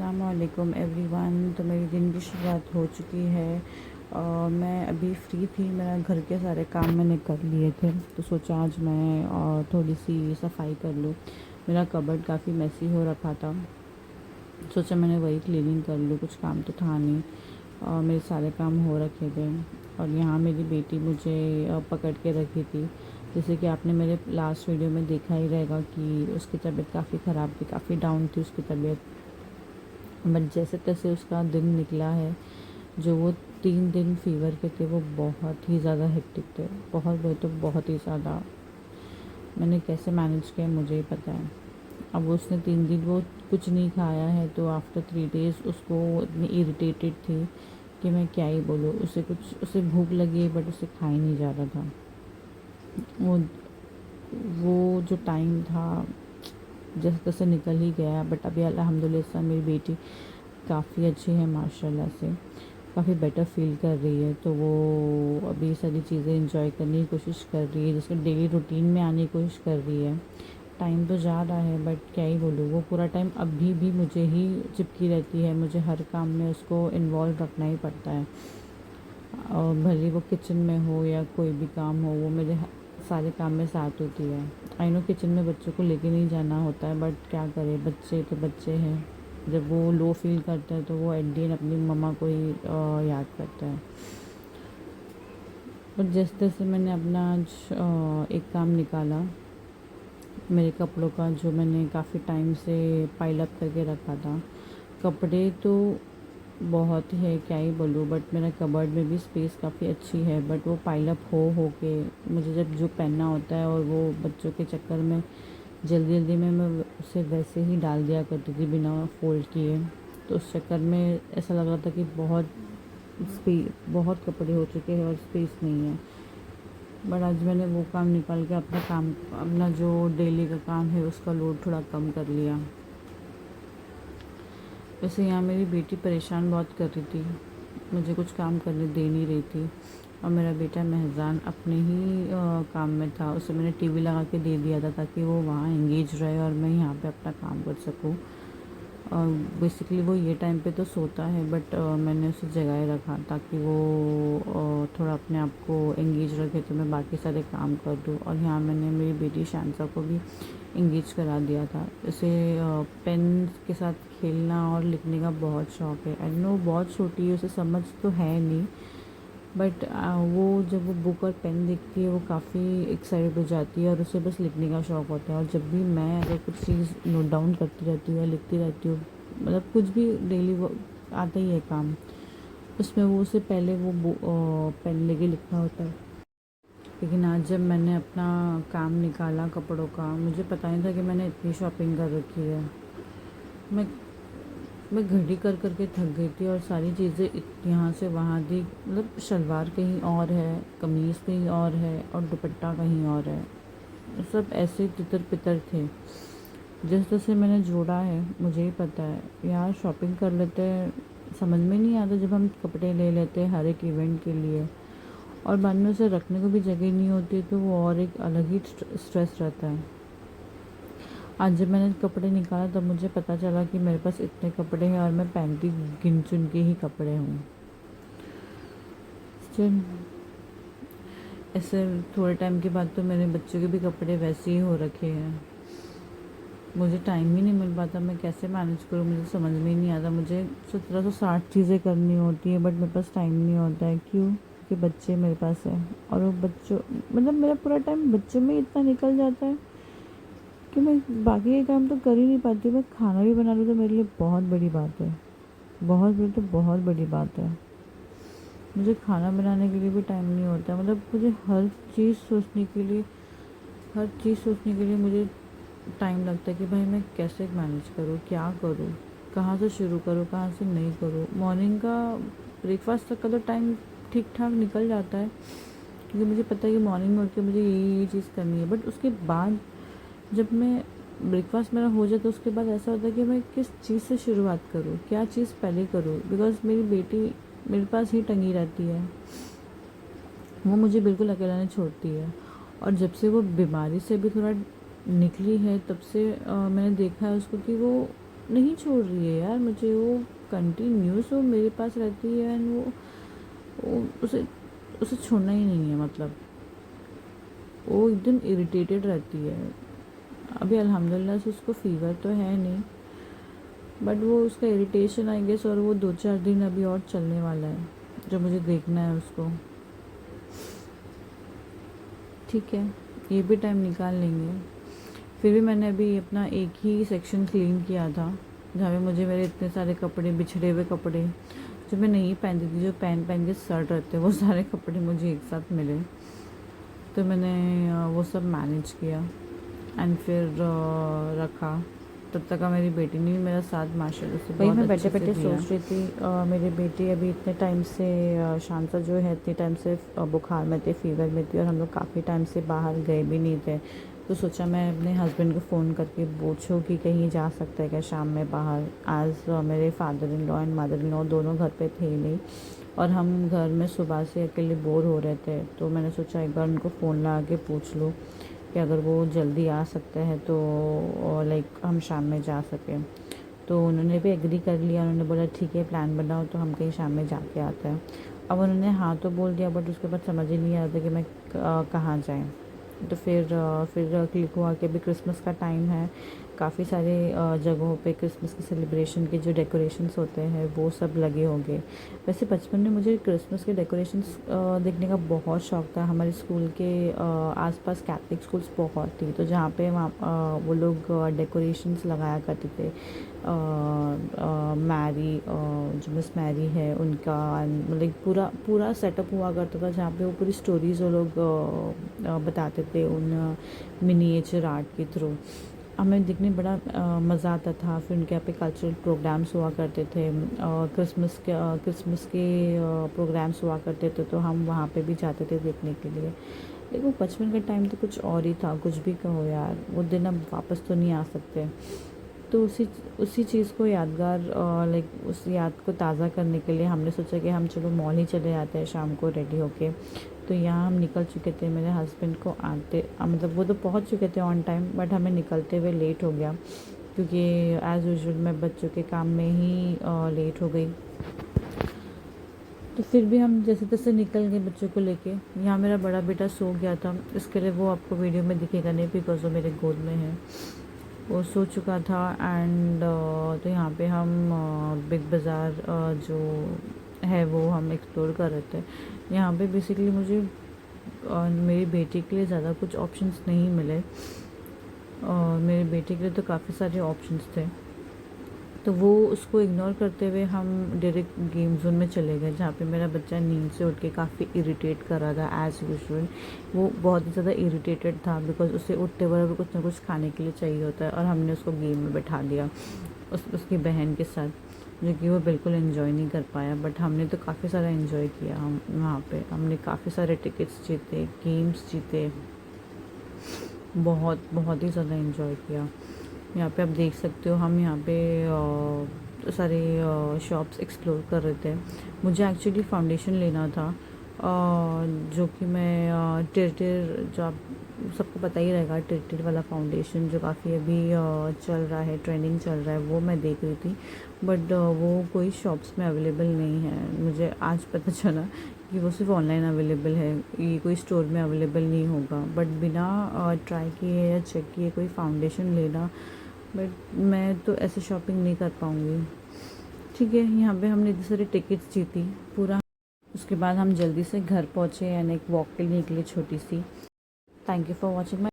अस्सलामुअलैकुम एवरीवन। तो मेरी दिन की शुरुआत हो चुकी है और मैं अभी फ्री थी। मेरा घर के सारे काम मैंने कर लिए थे, तो सोचा आज मैं थोड़ी सी सफाई कर लूँ। मेरा कबर्ड काफ़ी मैसी हो रखा था, सोचा मैंने वही क्लीनिंग कर लूँ, कुछ काम तो था नहीं और मेरे सारे काम हो रखे थे। और यहाँ मेरी बेटी मुझे पकड़ के रखी थी। जैसे कि आपने मेरे लास्ट वीडियो में देखा ही रहेगा कि उसकी तबीयत काफ़ी ख़राब थी, काफ़ी डाउन थी उसकी तबीयत। बट जैसे तैसे उसका दिन निकला है। जो वो 3 दिन फीवर के थे वो बहुत ही ज़्यादा हेक्टिक थे, बहुत वो तो बहुत ही ज़्यादा। मैंने कैसे मैनेज किया मुझे ही पता है। अब उसने 3 दिन वो कुछ नहीं खाया है, तो आफ्टर 3 डेज़ उसको इतनी इरिटेटेड थी कि मैं क्या ही बोलूँ। उसे भूख लगी है बट उसे खा ही नहीं जा रहा था। वो वो जो टाइम था जैसे तैसे निकल ही गया। बट अभी अल्हम्दुलिल्लाह मेरी बेटी काफ़ी अच्छी है माशाल्लाह से, काफ़ी बेटर फील कर रही है। तो वो अभी सारी चीज़ें इंजॉय करने की कोशिश कर रही है, जिसके डेली रूटीन में आने की कोशिश कर रही है। टाइम तो जा रहा है बट क्या ही बोलूँ, वो पूरा टाइम अभी भी मुझे ही चिपकी रहती है। मुझे हर काम में उसको इन्वॉल्व रखना ही पड़ता है, और भले वो किचन में हो या कोई भी काम हो, वो मेरे सारे काम में साथ होती है। आई नो किचन में बच्चों को लेके नहीं जाना होता है, बट क्या करें, बच्चे तो बच्चे हैं। जब वो लो फील करता है तो वो एट द एंड अपनी मम्मा को ही याद करता है। बट जैसे तैसे मैंने अपना आज एक काम निकाला मेरे कपड़ों का, जो मैंने काफ़ी टाइम से पाइल अप करके रखा था। कपड़े तो बहुत ही है, क्या ही बोलूँ, बट मेरा कबर्ड में भी स्पेस काफ़ी अच्छी है। बट वो पाइल अप हो के मुझे जब जो पहनना होता है, और वो बच्चों के चक्कर में जल्दी जल्दी में मैं उसे वैसे ही डाल दिया करती थी बिना फोल्ड किए। तो उस चक्कर में ऐसा लग रहा था कि बहुत कपड़े हो चुके हैं और स्पेस नहीं है। बट आज मैंने वो काम निकाल के अपना जो डेली का काम है उसका लोड थोड़ा कम कर लिया। वैसे यहाँ मेरी बेटी परेशान बहुत कर रही थी, मुझे कुछ काम करने दे नहीं रही थी। और मेरा बेटा महजान अपने ही काम में था। उसे मैंने टीवी लगा के दे दिया था ताकि वो वहाँ एंगेज रहे और मैं यहाँ पे अपना काम कर सकूँ। और बेसिकली वो ये टाइम पे तो सोता है, बट मैंने उसे जगाए रखा ताकि वो थोड़ा अपने आप को एंगेज रखे, तो मैं बाकी सारे काम कर दूँ। और यहाँ मैंने मेरी बेटी शांसा को भी इंगेज करा दिया था। उसे पेन के साथ खेलना और लिखने का बहुत शौक़ है। आई नो बहुत छोटी है, उसे समझ तो है नहीं, बट वो जब वो बुक और पेन देखती है वो काफ़ी एक्साइटेड हो जाती है और उसे बस लिखने का शौक़ होता है। और जब भी मैं अगर कुछ चीज़ नोट डाउन करती रहती हूँ या लिखती रहती हूँ, मतलब कुछ भी डेली वो आता ही है काम, उसमें वो उससे पहले वो पेन लेके लिखना होता है। लेकिन आज जब मैंने अपना काम निकाला कपड़ों का, मुझे पता नहीं था कि मैंने इतनी शॉपिंग कर रखी है। मैं मैं घड़ी कर के थक गई थी और सारी चीज़ें यहाँ से वहाँ दी। मतलब शलवार कहीं और है, कमीज़ कहीं और है और दुपट्टा कहीं और है। सब ऐसे तितर पितर थे। जिस तरह से मैंने जोड़ा है मुझे ही पता है। यार शॉपिंग कर लेते हैं, समझ में नहीं आता जब हम कपड़े ले लेते हैं हर एक इवेंट के लिए और बाद में उसे रखने को भी जगह नहीं होती, तो वो और एक अलग ही स्ट्रेस रहता है। आज जब मैंने कपड़े निकाला तब मुझे पता चला कि मेरे पास इतने कपड़े हैं और मैं पहनती गिन चुन के ही कपड़े हूँ। चल ऐसे थोड़े टाइम के बाद तो मेरे बच्चों के भी कपड़े वैसे ही हो रखे हैं। मुझे टाइम ही नहीं मिल पाता, मैं कैसे मैनेज करूँ मुझे समझ में ही नहीं आता। मुझे 1760 चीज़ें करनी होती है बट मेरे पास टाइम नहीं होता है। क्यों? क्योंकि बच्चे मेरे पास हैं और वो बच्चों मतलब मेरा पूरा टाइम बच्चों में इतना निकल जाता है कि मैं बाकी के काम तो कर ही नहीं पाती। मैं खाना भी बना लूँ तो मेरे लिए बहुत बड़ी बात है, बहुत बड़ी तो बहुत बड़ी बात है। मुझे खाना बनाने के लिए भी टाइम नहीं होता। मतलब मुझे हर चीज़ सोचने के लिए मुझे टाइम लगता है कि भाई मैं कैसे मैनेज करूँ, क्या करूँ, कहाँ से शुरू करूँ, कहाँ से नहीं करूँ। मॉर्निंग का ब्रेकफास्ट तक का तो टाइम ठीक ठाक निकल जाता है क्योंकि मुझे पता है कि मॉर्निंग में उठ के मुझे ये चीज़ करनी है। बट उसके बाद जब मैं ब्रेकफास्ट मेरा हो जाए तो उसके बाद ऐसा होता है कि मैं किस चीज़ से शुरुआत करूँ, क्या चीज़ पहले करूँ। बिकॉज़ मेरी बेटी मेरे पास ही टंगी रहती है, वो मुझे बिल्कुल अकेला नहीं छोड़ती है। और जब से वो बीमारी से भी थोड़ा निकली है तब से मैंने देखा है उसको कि वो नहीं छोड़ रही है यार मुझे, वो कंटिन्यूस वो मेरे पास रहती है एंड वो उसे उसे छोड़ना ही नहीं है, मतलब वो एकदम इरिटेटेड रहती है। अभी अल्हम्दुलिल्लाह से उसको फ़ीवर तो है नहीं, बट वो उसका इरिटेशन आई गेस, और वो 2-4 दिन अभी और चलने वाला है, जो मुझे देखना है उसको। ठीक है, ये भी टाइम निकाल लेंगे। फिर भी मैंने अभी अपना एक ही सेक्शन क्लीन किया था, जहाँ पे मुझे मेरे इतने सारे कपड़े, बिछड़े हुए कपड़े जो मैं नहीं पहनती थी, जो पहन पहन के शर्ट रहते, वो सारे कपड़े मुझे एक साथ मिले, तो मैंने वो सब मैनेज किया एंड फिर रखा। तब तक का मेरी बेटी ने भी मेरा साथ माशाल्लाह से वही बहुत मैं अच्छे बैठे से बैठे दिया। सोच रही थी, मेरी बेटी अभी इतने टाइम से शांता जो है इतने टाइम से बुखार में थी, फीवर में थी, और हम लोग काफ़ी टाइम से बाहर गए भी नहीं थे। तो सोचा मैं अपने हस्बैंड को फ़ोन करके पूछूं कि कहीं जा सकता है क्या शाम में बाहर। आज मेरे father in law and mother in law दोनों घर पे थे ही नहीं, और हम घर में सुबह से अकेले बोर हो रहे थे, तो मैंने सोचा एक बार उनको फ़ोन लगा के पूछ लूँ कि अगर वो जल्दी आ सकते हैं तो लाइक हम शाम में जा सकें। तो उन्होंने भी एग्री कर लिया, उन्होंने बोला ठीक है प्लान बनाओ तो हम कहीं शाम में जाके आते हैं। अब उन्होंने हाँ तो बोल दिया, बट उसके बाद समझ ही नहीं आ रहा था कि मैं कहाँ जाएँ। तो फिर क्लिक हुआ कि अभी क्रिसमस का टाइम है, काफ़ी सारे जगहों पे क्रिसमस के सेलिब्रेशन के जो डेकोरेशंस होते हैं वो सब लगे होंगे। वैसे बचपन में मुझे क्रिसमस के डेकोरेशंस देखने का बहुत शौक़ था। हमारे स्कूल के आसपास कैथलिक स्कूल्स बहुत थी, तो जहाँ पे वहाँ वो लोग डेकोरेशंस लगाया करते थे। मैरी जो मिस मैरी है उनका, मतलब पूरा पूरा सेटअप हुआ करता था, जहाँ पे वो पूरी स्टोरीज़ वो लोग बताते थे उन मिनिएचर आर्ट के थ्रू। हमें देखने बड़ा मज़ा आता था। फिर उनके यहाँ पे कल्चरल प्रोग्राम्स हुआ करते थे, क्रिसमस के प्रोग्राम्स हुआ करते थे, तो हम वहाँ पे भी जाते थे देखने के लिए। लेकिन बचपन का टाइम तो कुछ और ही था, कुछ भी कहो यार, वो दिन अब वापस तो नहीं आ सकते। तो उसी चीज़ को यादगार लाइक उस याद को ताज़ा करने के लिए हमने सोचा कि हम चलो मॉल ही चले जाते हैं शाम को रेडी होके। तो यहाँ हम निकल चुके थे, मेरे हस्बैंड को आते मतलब वो तो पहुँच चुके थे ऑन टाइम, बट हमें निकलते हुए लेट हो गया, क्योंकि एज़ यूजुअल मैं बच्चों के काम में ही लेट हो गई। तो फिर भी हम जैसे तैसे निकल गए बच्चों को लेके। यहाँ मेरा बड़ा बेटा सो गया था, इसके लिए वो आपको वीडियो में दिखेगा नहीं, बिकॉज वो मेरे गोद में है, वो सो चुका था। एंड तो यहाँ पे हम बिग बाज़ार जो है वो हम एक्सप्लोर कर रहे थे। यहाँ पे बेसिकली मुझे मेरी बेटी के लिए ज़्यादा कुछ ऑप्शंस नहीं मिले, और मेरे बेटे के लिए तो काफ़ी सारे ऑप्शंस थे, तो वो उसको इग्नोर करते हुए हम डायरेक्ट गेम जोन में चले गए, जहाँ पे मेरा बच्चा नींद से उठ के काफ़ी इरिटेट कर रहा था एज़ यूजुअल। वो बहुत ही ज़्यादा इरिटेटेड था, बिकॉज उसे उठते बराबर कुछ ना कुछ खाने के लिए चाहिए होता है, और हमने उसको गेम में बैठा दिया उसकी बहन के साथ, जो कि वो बिल्कुल एंजॉय नहीं कर पाया। बट हमने तो काफ़ी सारा एंजॉय किया। हम वहाँ पे हमने काफ़ी सारे टिकट्स जीते, गेम्स जीते, बहुत बहुत ही ज़्यादा एंजॉय किया। यहाँ पे आप देख सकते हो, हम यहाँ पे सारे शॉप्स एक्सप्लोर कर रहे थे। मुझे एक्चुअली फाउंडेशन लेना था, जो कि मैं टिरटिर, जो आप सबको पता ही रहेगा, टिरटिर वाला फाउंडेशन जो काफ़ी अभी चल रहा है, ट्रेंडिंग चल रहा है, वो मैं देख रही थी। बट वो कोई शॉप्स में अवेलेबल नहीं है। मुझे आज पता चला कि वो सिर्फ ऑनलाइन अवेलेबल है, ये कोई स्टोर में अवेलेबल नहीं होगा। बट बिना ट्राई किए या चेक किए कोई फाउंडेशन लेना, बट मैं तो ऐसे शॉपिंग नहीं कर पाऊँगी। ठीक है, यहाँ पे हमने इतनी सारी टिकट्स जीती पूरा। उसके बाद हम जल्दी से घर पहुँचे, यानी एक वॉक के लिए निकले छोटी सी। Thank you for watching my